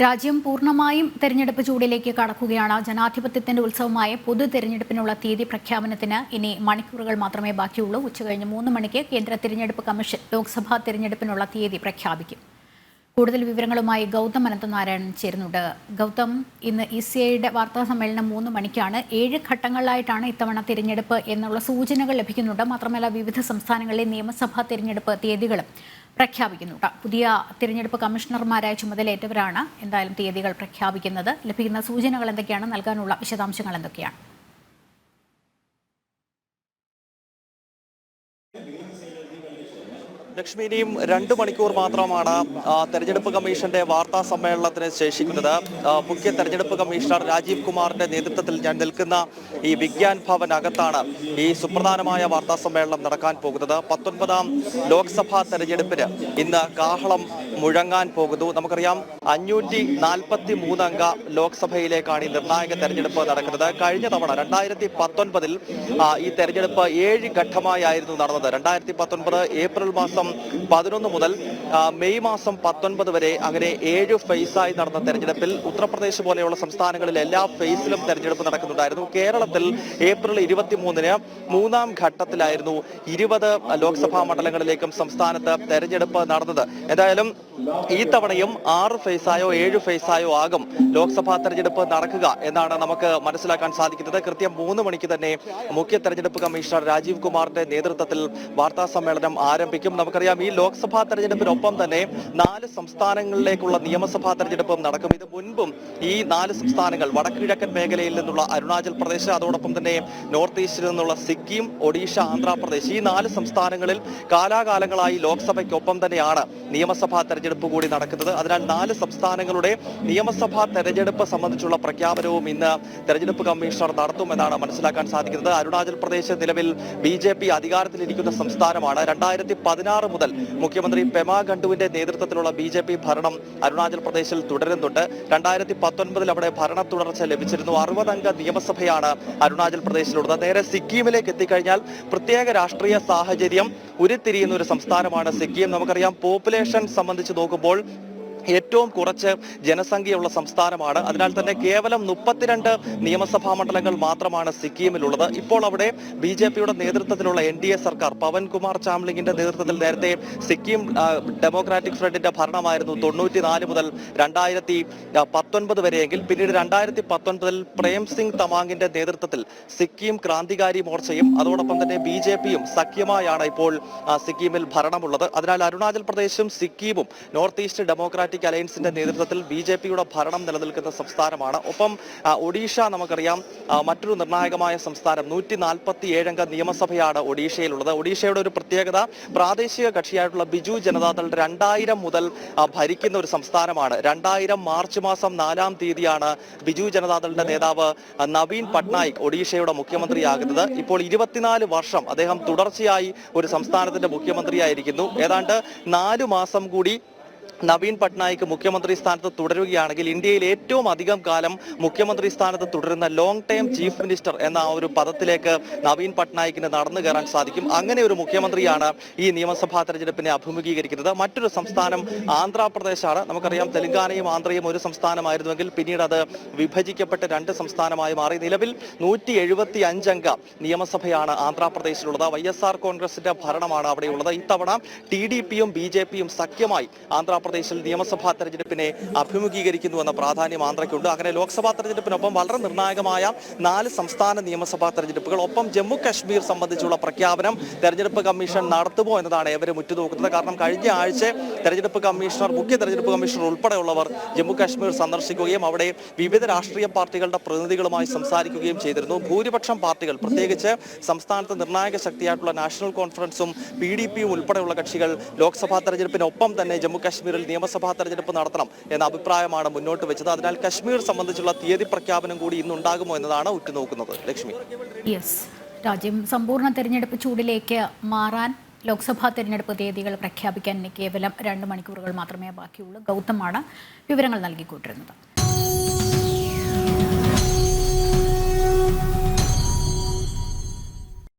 രാജ്യം പൂർണ്ണമായും തെരഞ്ഞെടുപ്പ് ചൂടിലേക്ക് കടക്കുകയാണ്. ജനാധിപത്യത്തിന്റെ ഉത്സവമായ പൊതു തെരഞ്ഞെടുപ്പിനുള്ള തീയതി പ്രഖ്യാപനത്തിന് ഇനി മണിക്കൂറുകൾ മാത്രമേ ബാക്കിയുള്ളൂ. ഉച്ചകഴിഞ്ഞ് 3 മണിക്ക് കേന്ദ്ര തെരഞ്ഞെടുപ്പ് കമ്മീഷൻ ലോക്സഭാ തെരഞ്ഞെടുപ്പിനുള്ള തീയതി പ്രഖ്യാപിക്കും. കൂടുതൽ വിവരങ്ങളുമായി ഗൗതം അനന്തനാരായണൻ ചേരുന്നുണ്ട്. ഗൗതം, ഇന്ന് ECIയുടെ വാർത്താ സമ്മേളനം 3 മണിക്കാണ്. 7 ഘട്ടങ്ങളിലായിട്ടാണ് ഇത്തവണ തിരഞ്ഞെടുപ്പ് എന്നുള്ള സൂചനകൾ ലഭിക്കുന്നുണ്ട്. മാത്രമല്ല, വിവിധ സംസ്ഥാനങ്ങളിലെ നിയമസഭാ തിരഞ്ഞെടുപ്പ് തീയതികളും പ്രഖ്യാപിക്കുന്നുണ്ട്. പുതിയ തിരഞ്ഞെടുപ്പ് കമ്മീഷണർമാരായ ചുമതലയേറ്റവരാണ് എന്തായാലും തീയതികൾ പ്രഖ്യാപിക്കുന്നത്. ലഭിക്കുന്ന സൂചനകൾ എന്തൊക്കെയാണ്? നൽകാനുള്ള വിശദാംശങ്ങൾ എന്തൊക്കെയാണ്? ലക്ഷ്മി, ഇനിയും 2 മണിക്കൂർ മാത്രമാണ് തെരഞ്ഞെടുപ്പ് കമ്മീഷന്റെ വാർത്താ സമ്മേളനത്തിന് ശേഷിക്കുന്നത്. മുഖ്യ തെരഞ്ഞെടുപ്പ് കമ്മീഷണർ രാജീവ് കുമാറിന്റെ നേതൃത്വത്തിൽ ഞാൻ നിൽക്കുന്ന ഈ വിഗ്യാൻ ഭവനകത്താണ് ഈ സുപ്രധാനമായ വാർത്താ സമ്മേളനം നടക്കാൻ പോകുന്നത്. 19ാം ലോക്സഭാ തെരഞ്ഞെടുപ്പിന് ഇന്ന് കാഹളം മുഴങ്ങാൻ പോകുന്നു. നമുക്കറിയാം, 543 അംഗ ലോക്സഭയിലേക്കാണ് ഈ നിർണായക തെരഞ്ഞെടുപ്പ് നടക്കുന്നത്. കഴിഞ്ഞ തവണ 2019 ഈ തെരഞ്ഞെടുപ്പ് 7 ഘട്ടമായിരുന്നു നടന്നത്. 2019 ഏപ്രിൽ മാസം 11 മുതൽ മെയ് മാസം 19 വരെ അങ്ങനെ 7 ഫേസായി നടന്ന തെരഞ്ഞെടുപ്പിൽ ഉത്തർപ്രദേശ് പോലെയുള്ള സംസ്ഥാനങ്ങളിൽ എല്ലാ ഫേസിലും തെരഞ്ഞെടുപ്പ് നടക്കുന്നുണ്ടായിരുന്നു. കേരളത്തിൽ ഏപ്രിൽ 23-ന് 3ാം ഘട്ടത്തിലായിരുന്നു 20 ലോക്സഭാ മണ്ഡലങ്ങളിലേക്കും സംസ്ഥാനത്ത് തെരഞ്ഞെടുപ്പ് നടന്നത്. എന്തായാലും ഈ തവണയും 6 ഫേസായോ 7 ഫേസായോ ആകും ലോക്സഭാ തെരഞ്ഞെടുപ്പ് നടക്കുക എന്നാണ് നമുക്ക് മനസ്സിലാക്കാൻ സാധിക്കുന്നത്. കൃത്യം 3 മണിക്ക് തന്നെ മുഖ്യ തെരഞ്ഞെടുപ്പ് കമ്മീഷണർ രാജീവ് കുമാറിന്റെ നേതൃത്വത്തിൽ വാർത്താ സമ്മേളനം ആരംഭിക്കും. നമുക്കറിയാം, ഈ ലോക്സഭാ തെരഞ്ഞെടുപ്പിനൊപ്പം തന്നെ 4 സംസ്ഥാനങ്ങളിലേക്കുള്ള നിയമസഭാ തെരഞ്ഞെടുപ്പും നടക്കും. ഇത് മുൻപും ഈ 4 സംസ്ഥാനങ്ങൾ വടക്കുകിഴക്കൻ മേഖലയിൽ നിന്നുള്ള അരുണാചൽ പ്രദേശ്, അതോടൊപ്പം തന്നെ നോർത്ത് ഈസ്റ്റിൽ നിന്നുള്ള സിക്കിം, ഒഡീഷ, ആന്ധ്രാപ്രദേശ്, ഈ 4 സംസ്ഥാനങ്ങളിൽ കാലാകാലങ്ങളായി ലോക്സഭയ്ക്കൊപ്പം തന്നെയാണ് നിയമസഭാ തെരഞ്ഞെടുപ്പ് കൂടി നടക്കുന്നത്. അതിനാൽ 4 സംസ്ഥാനങ്ങളുടെ നിയമസഭാ തെരഞ്ഞെടുപ്പ് സംബന്ധിച്ചുള്ള പ്രഖ്യാപനവും ഇന്ന് തെരഞ്ഞെടുപ്പ് കമ്മീഷണർ നടത്തുമെന്നാണ് മനസ്സിലാക്കാൻ സാധിക്കുന്നത്. അരുണാചൽ പ്രദേശ് നിലവിൽ BJP അധികാരത്തിലിരിക്കുന്ന സംസ്ഥാനമാണ്. 2016 മുതൽ മുഖ്യമന്ത്രി പെമാ ഖണ്ഡുവിന്റെ നേതൃത്വത്തിലുള്ള BJP ഭരണം അരുണാചൽ പ്രദേശിൽ തുടരുന്നുണ്ട്. 2019 അവിടെ ഭരണ തുടർച്ച ലഭിച്ചിരുന്നു. 60 അംഗ നിയമസഭയാണ് അരുണാചൽ പ്രദേശിലുള്ളത്. നേരെ സിക്കിമിലേക്ക് എത്തിക്കഴിഞ്ഞാൽ പ്രത്യേക രാഷ്ട്രീയ സാഹചര്യം ഉരുത്തിരിയുന്ന ഒരു സംസ്ഥാനമാണ് സിക്കിം. നമുക്കറിയാം, പോപ്പുലേഷൻ സംബന്ധിച്ച് നോക്കുമ്പോൾ ഏറ്റവും കുറച്ച് ജനസംഖ്യയുള്ള സംസ്ഥാനമാണ്. അതിനാൽ തന്നെ കേവലം 32 നിയമസഭാ മണ്ഡലങ്ങൾ മാത്രമാണ് സിക്കിമിലുള്ളത്. ഇപ്പോൾ അവിടെ BJPയുടെ നേതൃത്വത്തിലുള്ള NDA സർക്കാർ, പവൻ കുമാർ ചാംലിംഗിന്റെ നേതൃത്വത്തിൽ നേരത്തെ സിക്കിം ഡെമോക്രാറ്റിക് ഫ്രണ്ടിന്റെ ഭരണമായിരുന്നു 94 മുതൽ 2019 വരെയെങ്കിൽ പിന്നീട് 2019 പ്രേം സിംഗ് തമാങ്ങിന്റെ നേതൃത്വത്തിൽ സിക്കിം ക്രാന്തികാരി മോർച്ചയും അതോടൊപ്പം തന്നെ BJPയും സഖ്യമായാണ് ഇപ്പോൾ സിക്കിമിൽ ഭരണമുള്ളത്. അതിനാൽ അരുണാചൽ പ്രദേശും സിക്കിമും നോർത്ത് ഈസ്റ്റ് ഡെമോക്രാറ്റിക് അലയൻസിന്റെ നേതൃത്വത്തിൽ BJPയുടെ ഭരണം നിലനിൽക്കുന്ന സംസ്ഥാനമാണ്. ഒപ്പം ഒഡീഷ നമുക്കറിയാം, മറ്റൊരു നിർണായകമായ സംസ്ഥാനം. 147 അംഗ നിയമസഭയാണ് ഒഡീഷയിലുള്ളത്. ഒഡീഷയുടെ ഒരു പ്രത്യേകത, പ്രാദേശിക കക്ഷിയായിട്ടുള്ള ബിജു ജനതാദൾ 2000 മുതൽ ഭരിക്കുന്ന ഒരു സംസ്ഥാനമാണ്. 2000 മാർച്ച് മാസം 4-ാം തീയതിയാണ് ബിജു ജനതാദളിന്റെ നേതാവ് നവീൻ പട്നായിക് ഒഡീഷയുടെ മുഖ്യമന്ത്രിയാകുന്നത്. ഇപ്പോൾ 24 വർഷം അദ്ദേഹം തുടർച്ചയായി ഒരു സംസ്ഥാനത്തിന്റെ മുഖ്യമന്ത്രിയായിരിക്കുന്നു. ഏതാണ്ട് 4 മാസം കൂടി നവീൻ പട്നായിക് മുഖ്യമന്ത്രി സ്ഥാനത്ത് തുടരുകയാണെങ്കിൽ ഇന്ത്യയിൽ ഏറ്റവും അധികം കാലം മുഖ്യമന്ത്രി സ്ഥാനത്ത് തുടരുന്ന ലോങ് ടൈം ചീഫ് മിനിസ്റ്റർ എന്ന ഒരു പദത്തിലേക്ക് നവീൻ പട്നായിക്കിന് നടന്നു കയറാൻ സാധിക്കും. അങ്ങനെ ഒരു മുഖ്യമന്ത്രിയാണ് ഈ നിയമസഭാ തെരഞ്ഞെടുപ്പിനെ അഭിമുഖീകരിക്കുന്നത്. മറ്റൊരു സംസ്ഥാനം ആന്ധ്രാപ്രദേശാണ്. നമുക്കറിയാം, തെലങ്കാനയും ആന്ധ്രയും ഒരു സംസ്ഥാനമായിരുന്നുവെങ്കിൽ പിന്നീട് അത് വിഭജിക്കപ്പെട്ട് 2 സംസ്ഥാനമായി മാറി. നിലവിൽ 175 അംഗ നിയമസഭയാണ് ആന്ധ്രാപ്രദേശിലുള്ളത്. YSR കോൺഗ്രസിന്റെ ഭരണമാണ് അവിടെയുള്ളത്. ഇത്തവണ TDPയും BJPയും സഖ്യമായി ആന്ധ്രാപ്രദേശിൽ നിയമസഭാ തെരഞ്ഞെടുപ്പിനെ അഭിമുഖീകരിക്കുന്നുവെന്ന പ്രാധാന്യം ആന്ധ്രയ്ക്കുണ്ട്. അങ്ങനെ ലോക്സഭാ തെരഞ്ഞെടുപ്പിനൊപ്പം വളരെ നിർണായകമായ 4 സംസ്ഥാന നിയമസഭാ തെരഞ്ഞെടുപ്പുകൾ, ഒപ്പം ജമ്മു കശ്മീർ സംബന്ധിച്ചുള്ള പ്രഖ്യാപനം തെരഞ്ഞെടുപ്പ് കമ്മീഷൻ നടത്തുമോ എന്നതാണ് ഏവരും ഉറ്റുനോക്കുന്നത്. കാരണം കഴിഞ്ഞ ആഴ്ച തെരഞ്ഞെടുപ്പ് കമ്മീഷണർ, മുഖ്യ തെരഞ്ഞെടുപ്പ് കമ്മീഷണർ ഉൾപ്പെടെയുള്ളവർ ജമ്മു കശ്മീർ സന്ദർശിക്കുകയും അവിടെ വിവിധ രാഷ്ട്രീയ പാർട്ടികളുടെ പ്രതിനിധികളുമായി സംസാരിക്കുകയും ചെയ്തിരുന്നു. ഭൂരിപക്ഷം പാർട്ടികൾ, പ്രത്യേകിച്ച് സംസ്ഥാനത്ത് നിർണായക ശക്തിയായിട്ടുള്ള നാഷണൽ കോൺഫറൻസും PDPയും ഉൾപ്പെടെയുള്ള കക്ഷികൾ ലോക്സഭാ തെരഞ്ഞെടുപ്പിനൊപ്പം തന്നെ ജമ്മു കശ്മീരിൽ നിയമസഭാ തെരഞ്ഞെടുപ്പ് നടത്തണം എന്ന അഭിപ്രായമാണ് മുന്നോട്ട് വെച്ചത്. അതിനാൽ കശ്മീർ സംബന്ധിച്ചുള്ള തീയതി പ്രഖ്യാപനം കൂടി ഇന്നുണ്ടാകുമോ എന്നതാണ് ഉറ്റുനോക്കുന്നത്. ലക്ഷ്മി, രാജ്യം സമ്പൂർണ്ണ തെരഞ്ഞെടുപ്പ് ചൂടിലേക്ക് മാറാൻ ലോക്സഭാ തെരഞ്ഞെടുപ്പ് തീയതികൾ പ്രഖ്യാപിക്കാൻ കേവലം 2 മണിക്കൂറുകൾ മാത്രമേ ബാക്കിയുള്ളൂ. ഗൗതമാണ് വിവരങ്ങൾ നൽകിക്കൊണ്ടിരുന്നത്.